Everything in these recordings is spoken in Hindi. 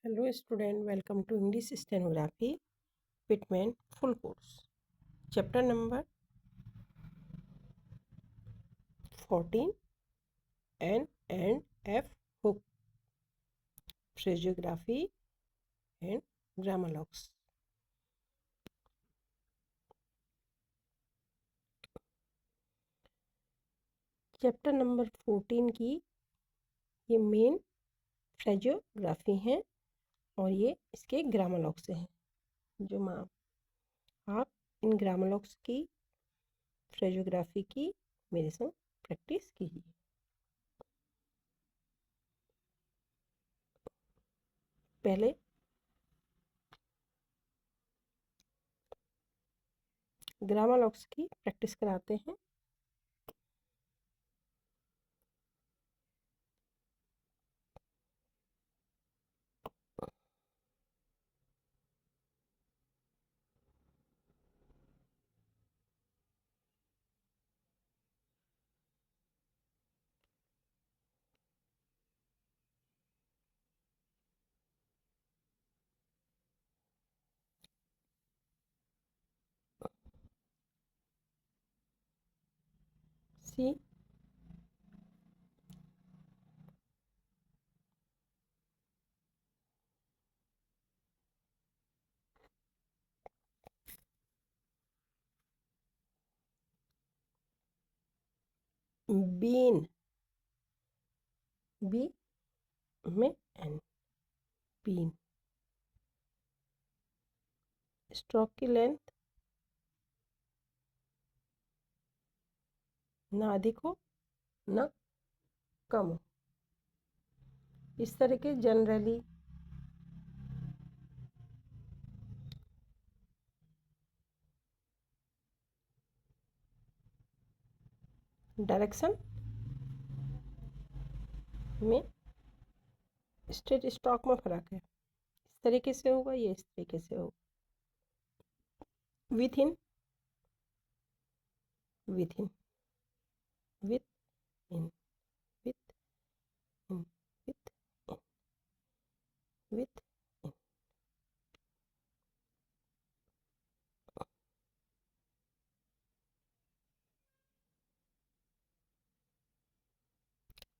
Hello student, welcome to English Stenography Pitman full course. Chapter number 14 N and F hook, phraseography and grammar locks. Chapter number 14 की ये मेन फ्रेजियोग्राफी हैं और ये इसके ग्रामर लॉक्स हैं। जो आप इन ग्रामर लॉक्स की फ्रेजियोग्राफी की मेरे संग प्रैक्टिस कीजिए। पहले ग्रामर लॉक्स की प्रैक्टिस कराते हैं। सी बीन, बी में एन, बीन। स्ट्रोक की लेंथ ना अधिक हो ना कम हो। इस तरह के जनरली डायरेक्शन में स्ट्रेट स्ट्रोक में फर्क है। इस तरीके से होगा, ये इस तरीके से होगा। With in, with in, with in, with in, with in, with in,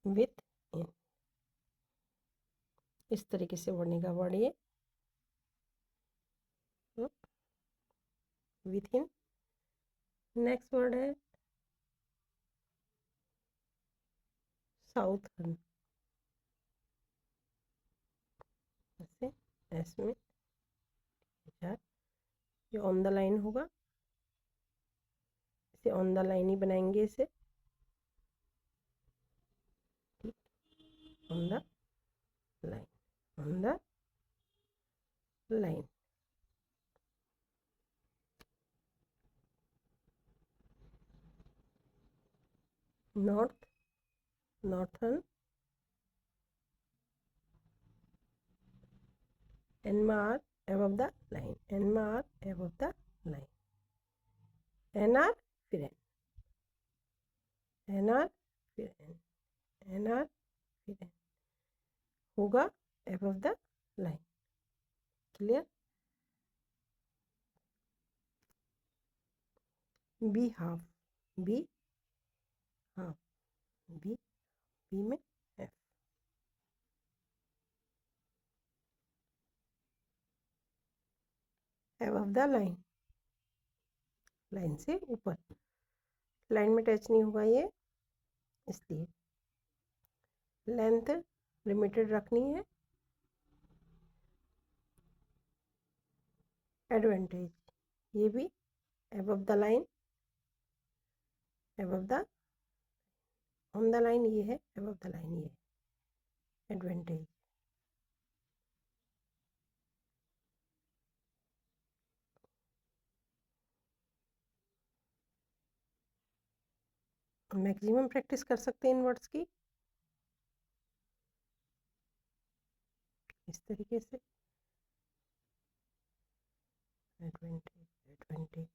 with इन। इस तरीके से बनेगा वर्ड ये, विथ इन। नेक्स्ट वर्ड है साउथर्न। ऐसे एस में ये ऑन द लाइन होगा, इसे ऑन द लाइन ही बनाएंगे इसे। ठीक, on the line, on the line. North, northern. NR above the line, NR above the line, NR फिर N, NR फिर N, NR फिर N होगा above the line। Clear. B half, B half, B, B में F। above the line, line से ऊपर, लाइन में टच नहीं होगा ये, इसलिए लेंथ लिमिटेड रखनी है। एडवांटेज, ये भी above the line, above the on the line ये है, above the line ये है एडवांटेज। मैक्सिमम प्रैक्टिस कर सकते हैं इन वर्ड्स की इस तरीके से। Advantage, advantage,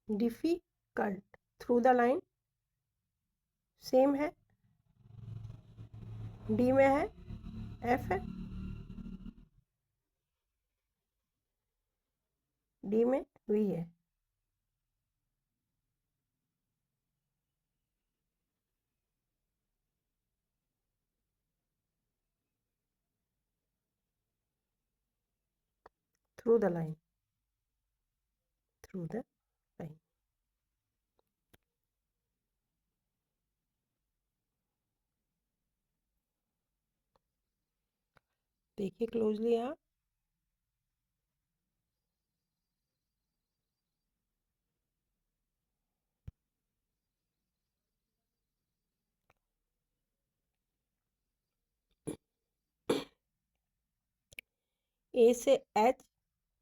difficult, through the line, same है, डी में है, एफ है, डी में वी है। Through the line, through the line. देखिए क्लोजली आप, ए से एच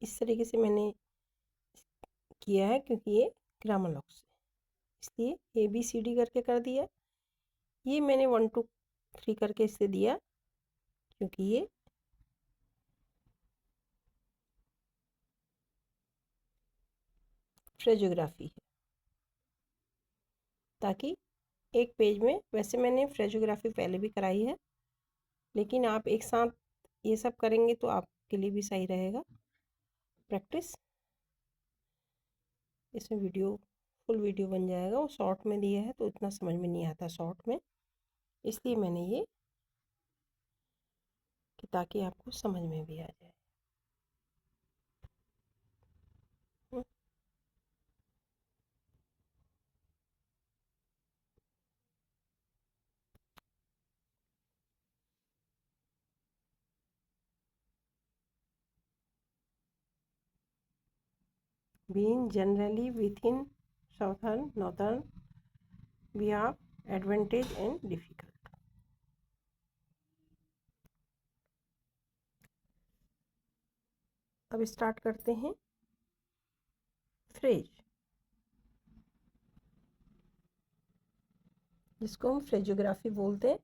इस तरीके से मैंने किया है क्योंकि ये ग्रामर लॉक्स है, इसलिए ए बी सी डी करके कर दिया। ये मैंने 1 2 3 करके इससे दिया क्योंकि ये फ्रेजोग्राफी है, ताकि एक पेज में, वैसे मैंने फ्रेजोग्राफी पहले भी कराई है, लेकिन आप एक साथ ये सब करेंगे तो आपके लिए भी सही रहेगा प्रैक्टिस। इसमें वीडियो, फुल वीडियो बन जाएगा, वो शॉर्ट में दिया है तो इतना समझ में नहीं आता शॉर्ट में, इसलिए मैंने ये कि ताकि आपको समझ में भी आ जाए। Being generally within southern, northern, we have advantage and difficult. अब स्टार्ट करते हैं फ्रेज, जिसको हम फ्रेजोग्राफी बोलते हैं।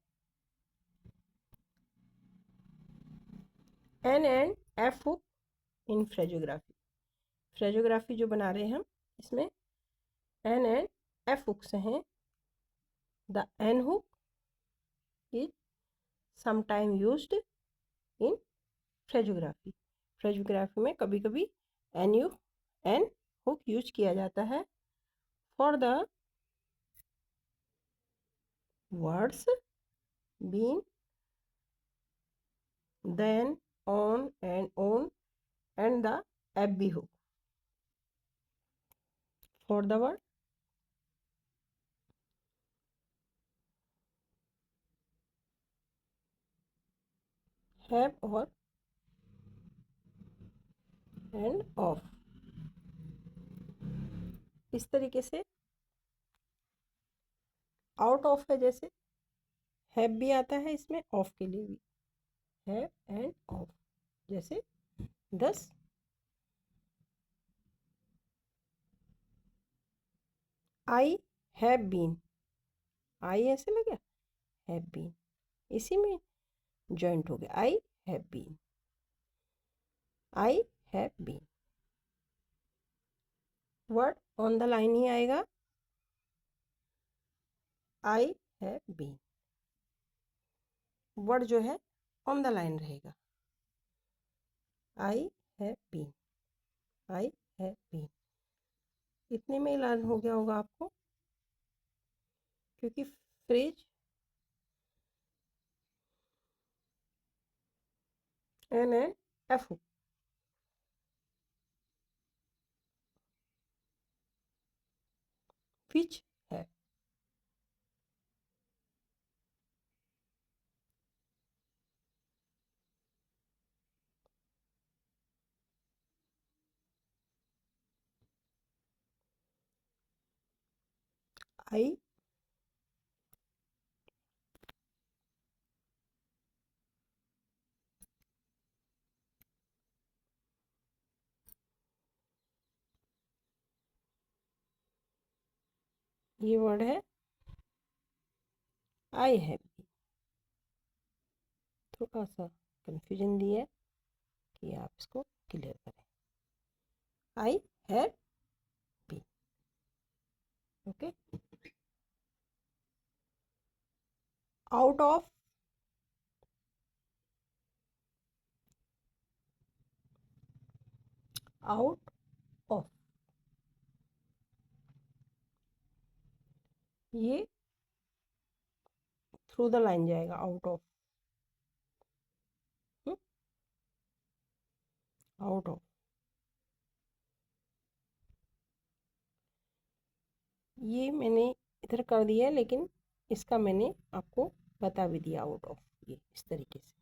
N and F hook in phraseography, phraseography जो बना रहे हैं हम, इसमें एन एंड एफ हुक्स हैं। The N hook is sometime used in phraseography, phraseography में कभी कभी एन हुक यूज किया जाता है for the words been, then, on and the FB hook for the word have or and of। इस तरीके से आउट ऑफ है, जैसे हैव भी आता है इसमें, ऑफ के लिए भी हैव एंड ऑफ, जैसे 10 आई हैव बीन, आई ऐसे लगा, हैव बीन इसी में जॉइंट हो गया, I have been, I have been. Word on the line ही आएगा, आई हैव बीन, वर्ड जो है ऑन द लाइन रहेगा, I have been, I have been. इतने में ही लर्न हो गया होगा आपको, क्योंकि phrase N and F which है, आई ये वर्ड है आई हैव बीन। थोड़ा सा कंफ्यूजन दिया है कि आप इसको क्लियर करें, I have been. Okay, out of, out of, ये थ्रू द लाइन जाएगा, आउट ऑफ, आउट ऑफ। ये मैंने इधर कर दिया है, लेकिन इसका मैंने आपको बता भी दिया, आउट ऑफ, ये इस तरीके से।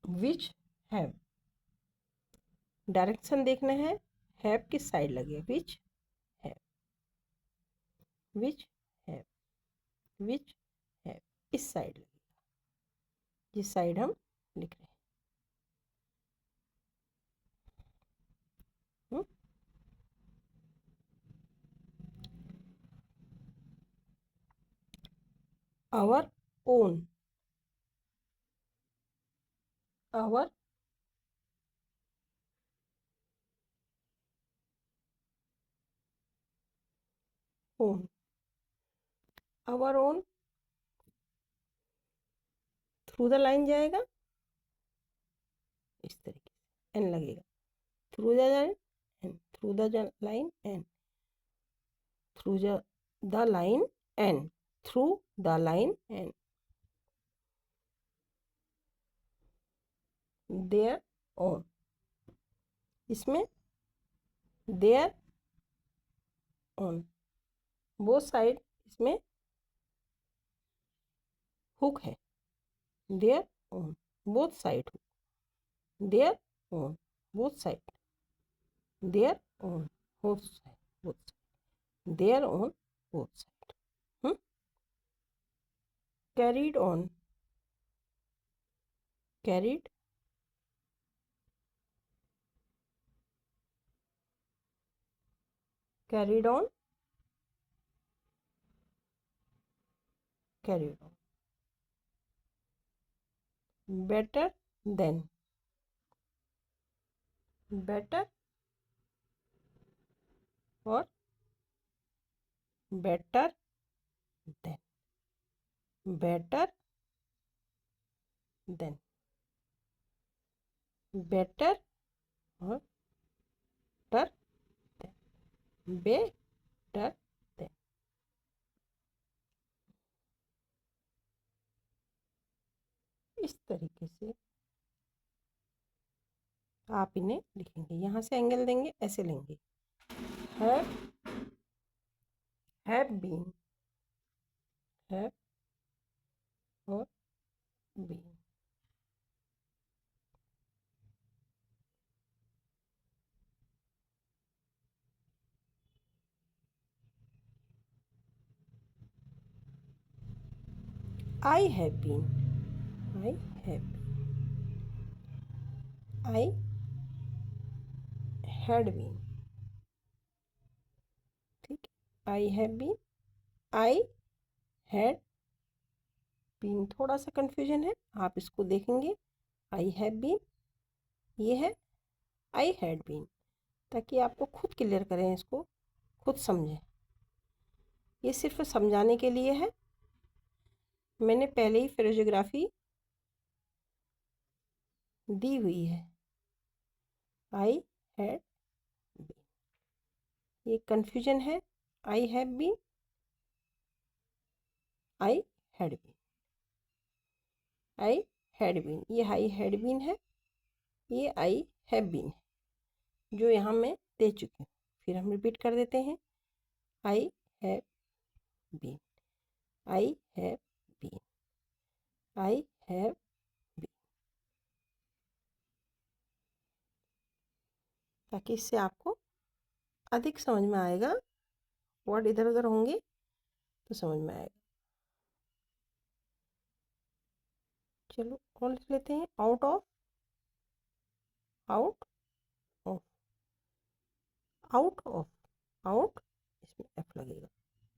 विच हैव, डायरेक्शन देखना है, हैव किस साइड लगे, which have, which have, which have, इस साइड लगेगा, जिस साइड हम लिख रहे हैं। Our own, our own, our own through the line जाएगा, इस तरीके से एन लगेगा, through the line N, through the line N, through the line N, through the line N. There on, इसमें देयर ऑन, वो साइड इसमें हुक है, there on, both side hook, there on, both side, there on, both side, both side, there on, both side. Carried on, carried, carried on, carried on, better than, better or better than, better than, better or better than, better than। इस तरीके से आप इन्हें लिखेंगे, यहाँ से एंगल देंगे, ऐसे लेंगे, have been, have और been। I have been, I have been, I had been, ठीक, I have been, I had been, थोड़ा सा कंफ्यूजन है, आप इसको देखेंगे, I have been, ये है I had been, ताकि आपको खुद क्लियर करें, इसको खुद समझें, ये सिर्फ समझाने के लिए है। मैंने पहले ही फ्रेजोग्राफी दी हुई है, आई हैड बीन, ये कंफ्यूजन है, I have been, I had been, I had been, ये आई हैड बीन है, ये आई हैव बीन है, जो यहाँ मैं दे चुकी हूँ। फिर हम रिपीट कर देते हैं, I have been, I have been, I have been, ताकि इससे आपको अधिक समझ में आएगा, वर्ड इधर उधर होंगे तो समझ में आएगा। चलो और लिख लेते हैं, out of, out of, out of, out, इसमें एफ लगेगा,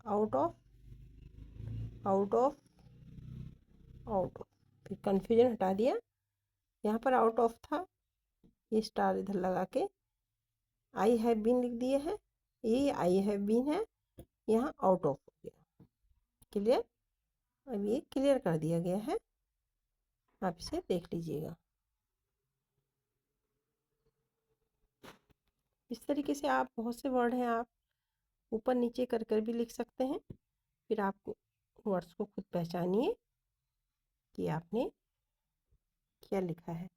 out of, out of, out of, फिर कन्फ्यूजन हटा दिया, यहाँ पर आउट ऑफ था, ये स्टार इधर लगा के आई हैव बीन लिख दिए हैं, ये आई हैव बीन है, यहाँ आउट ऑफ हो गया। क्लियर? अब ये क्लियर कर दिया गया है, आप इसे देख लीजिएगा। इस तरीके से आप बहुत से वर्ड हैं, आप ऊपर नीचे कर कर भी लिख सकते हैं। फिर आप वर्ड्स को खुद पहचानिए कि आपने क्या लिखा है,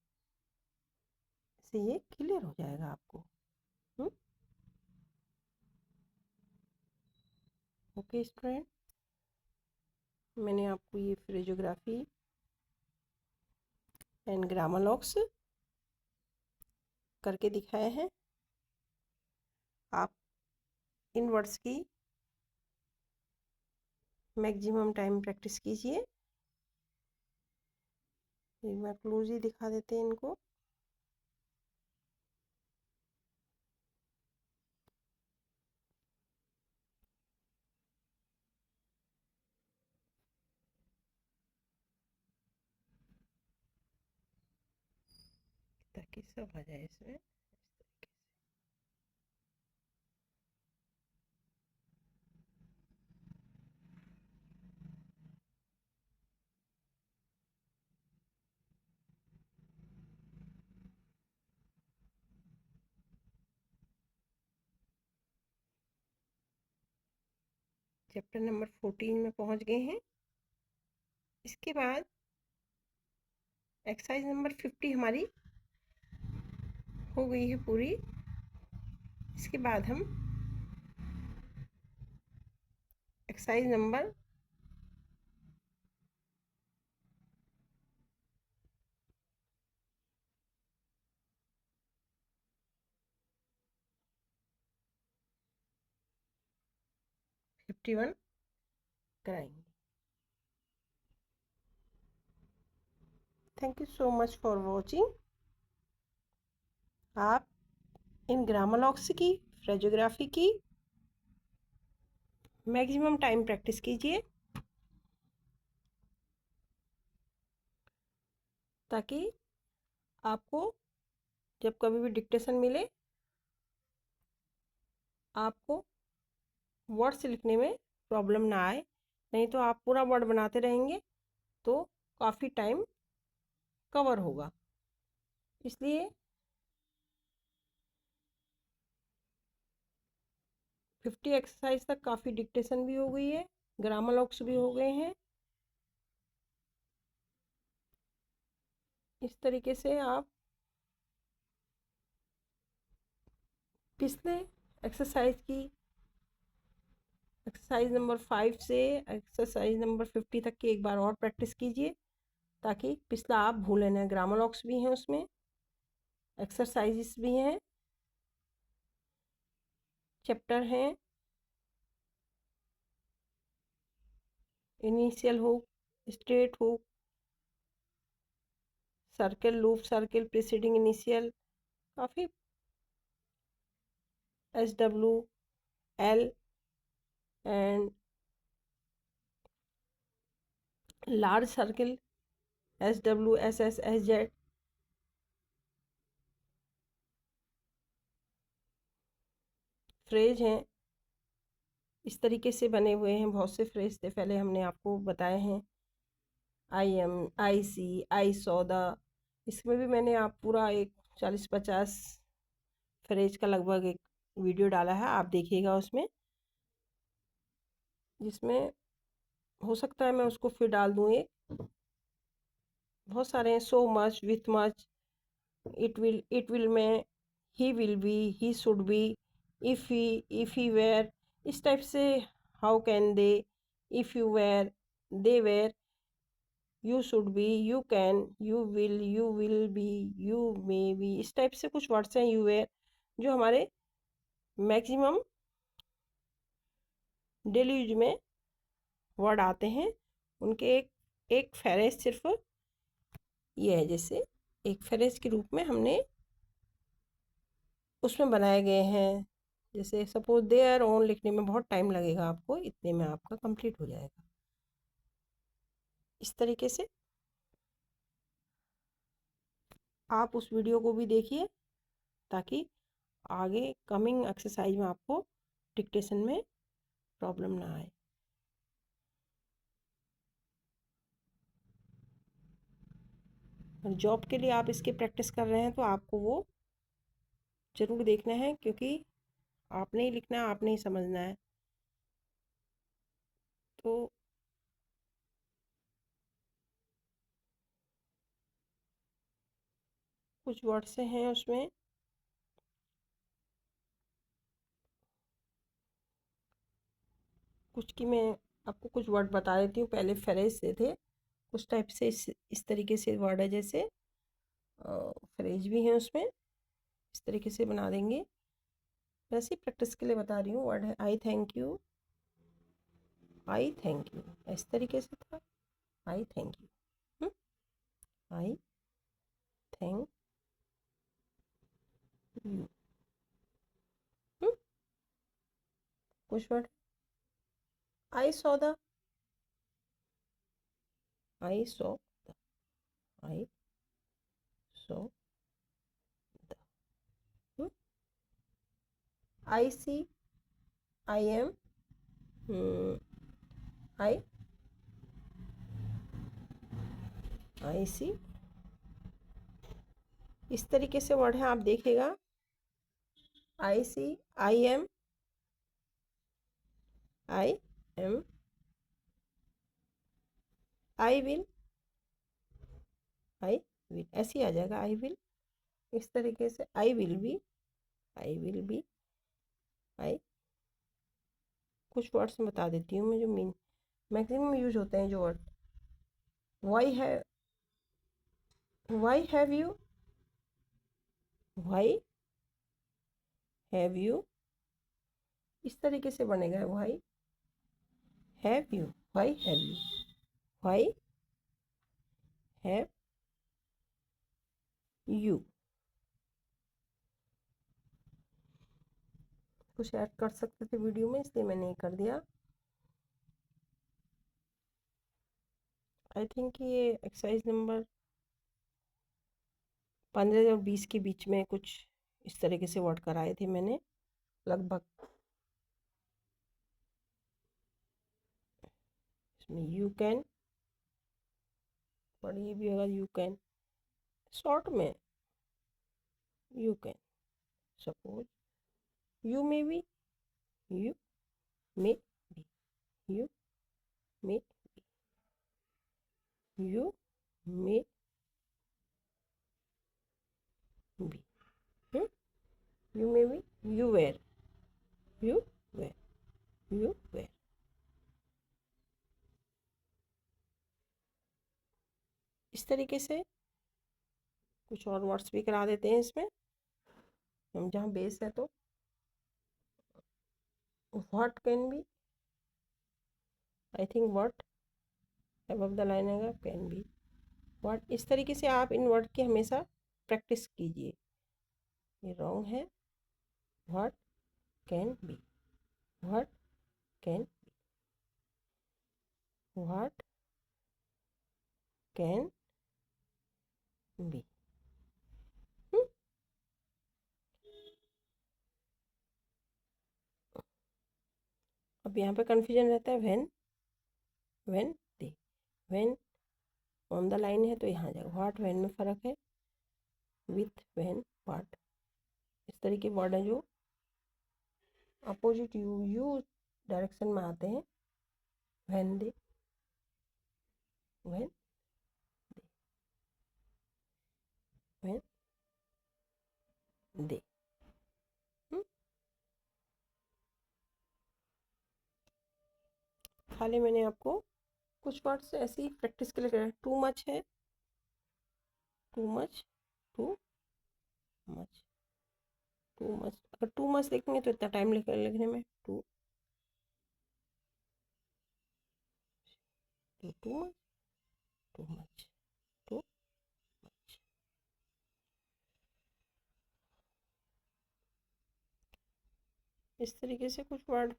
इससे ये क्लियर हो जाएगा आपको। ओके स्टूडेंट, मैंने आपको ये फ्रेजोग्राफी एंड ग्रामर लॉक्स करके दिखाए हैं। आप इन वर्ड्स की मैक्सिमम टाइम प्रैक्टिस कीजिए। एक बार क्लोज ही दिखा देते हैं इनको। ताकि सब आ जाए इसमें। चैप्टर नंबर 14 में पहुंच गए हैं। इसके बाद एक्सरसाइज नंबर 50 हमारी हो गई है पूरी। इसके बाद हम एक्सरसाइज नंबर 51 कराएंगे। Thank you so much for watching. आप इन ग्रामर लॉक्स की, फ्रेजोग्राफी की मैक्सिमम टाइम प्रैक्टिस कीजिए, ताकि आपको जब कभी भी डिक्टेशन मिले आपको वर्ड्स लिखने में प्रॉब्लम ना आए। नहीं तो आप पूरा वर्ड बनाते रहेंगे तो काफ़ी टाइम कवर होगा। इसलिए 50 एक्सरसाइज तक काफ़ी डिक्टेशन भी हो गई है, ग्रामर लॉक्स भी हो गए हैं। इस तरीके से आप पिछले एक्सरसाइज नंबर 5 से एक्सरसाइज नंबर 50 तक की एक बार और प्रैक्टिस कीजिए, ताकि पिछला आप भूलें ना। ग्रामर लॉक्स भी हैं उसमें, एक्सरसाइजेस भी हैं, चैप्टर हैं, initial hook, straight hook, circle, loop circle, preceding initial, काफ़ी SW, L and large circle, SW, SS, SZ, phrase हैं। इस तरीके से बने हुए हैं, बहुत से फ्रेज थे पहले हमने आपको बताए हैं। IM, IC, आई सौदा, इसमें भी मैंने आप पूरा एक 40-50 फ्रेज का लगभग एक वीडियो डाला है, आप देखिएगा उसमें, जिसमें हो सकता है मैं उसको फिर डाल दूँ। एक बहुत सारे हैं, so much, with much, it will में, he will be, he should be, if he were, इस टाइप से, how can they, if you were, they were, you should be, you can, you will be, you may be, इस टाइप से कुछ वर्ड्स हैं यू वेयर, जो हमारे मैक्सिमम डेली यूज में वर्ड आते हैं। उनके एक फेरेस सिर्फ ये है, जैसे एक फेरेस के रूप में हमने उसमें बनाए गए हैं। जैसे सपोज देयर ओन लिखने में बहुत टाइम लगेगा आपको, इतने में आपका कंप्लीट हो जाएगा। इस तरीके से आप उस वीडियो को भी देखिए, ताकि आगे कमिंग एक्सरसाइज में आपको डिक्टेशन में प्रॉब्लम ना आए। और जॉब के लिए आप इसकी प्रैक्टिस कर रहे हैं तो आपको वो ज़रूर देखना है, क्योंकि आपने ही लिखना है, आपने ही समझना है। तो कुछ वर्ड्स हैं उसमें, कुछ की मैं आपको कुछ वर्ड बता देती हूँ। पहले फ्रेज से थे, कुछ टाइप से इस तरीके से वर्ड है, जैसे फ्रेज भी हैं उसमें, इस तरीके से बना देंगे। वैसे ही प्रैक्टिस के लिए बता रही हूँ। वर्ड है I thank you, I thank you, इस तरीके से था, I thank you, I thank you. कुछ word, I saw the, I saw the, I saw the, I see, I am, I I see, इस तरीके से वर्ड है, आप देखिएगा। I see, I am, I am, I will, I will, ऐसे ही आ जाएगा आई विल। इस तरीके से I will be, I will be, आई। कुछ वर्ड्स में बता देती हूँ मैं जो मैक्सिमम यूज होते हैं जो word. Why have you, why have you, इस तरीके से बनेगा। Why have you, why have you, why have you. कुछ ऐड कर सकते थे वीडियो में, इसलिए मैंने कर दिया। आई थिंक ये एक्सरसाइज नंबर 15 और 20 के बीच में कुछ इस तरीके से वर्ड कराए थे मैंने लगभग। इसमें यू कैन, पढ़िए भी अगर यू कैन, शॉर्ट में you can, suppose you may be, you may be, you may, you may be, you may be, you where, you where, you where. इस तरीके से कुछ और वर्ड्स भी करा देते हैं इसमें हम, जहाँ बेस है। तो what can be, I think what above the line आएगा, कैन बी, व्हाट। इस तरीके से आप इन वर्ड की हमेशा प्रैक्टिस कीजिए। ये रॉन्ग है। What can be, what can, what can be. अब यहाँ पे कंफ्यूजन रहता है when they, when on the line है तो यहाँ जाएगा। व्हाट व्हेन में फ़र्क है, विथ व्हेन व्हाट, इस तरीके वर्ड है जो अपोजिट यू डायरेक्शन में आते हैं। When they, when they, when they. खाली मैंने आपको कुछ वर्ड्स ऐसी प्रैक्टिस के लिए करा। टू मच है, too much, too much, too much. अगर टू मच लिखेंगे तो इतना टाइम लिखने में, too too much, too much, too much. इस तरीके से कुछ वर्ड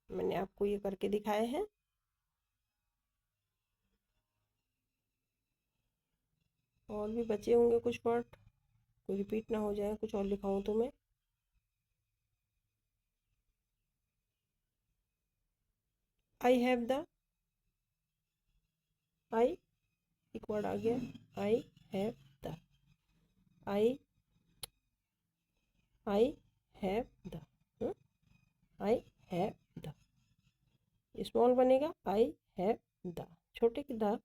मैंने आपको ये करके दिखाए हैं। और भी बचे होंगे कुछ वर्ड, कोई रिपीट ना हो जाए, कुछ और लिखाऊं तो मैं। आई हैव द, आई एक वर्ड आ गया, I have the, I have the, I have the, small बनेगा आई हैव द, छोटे की द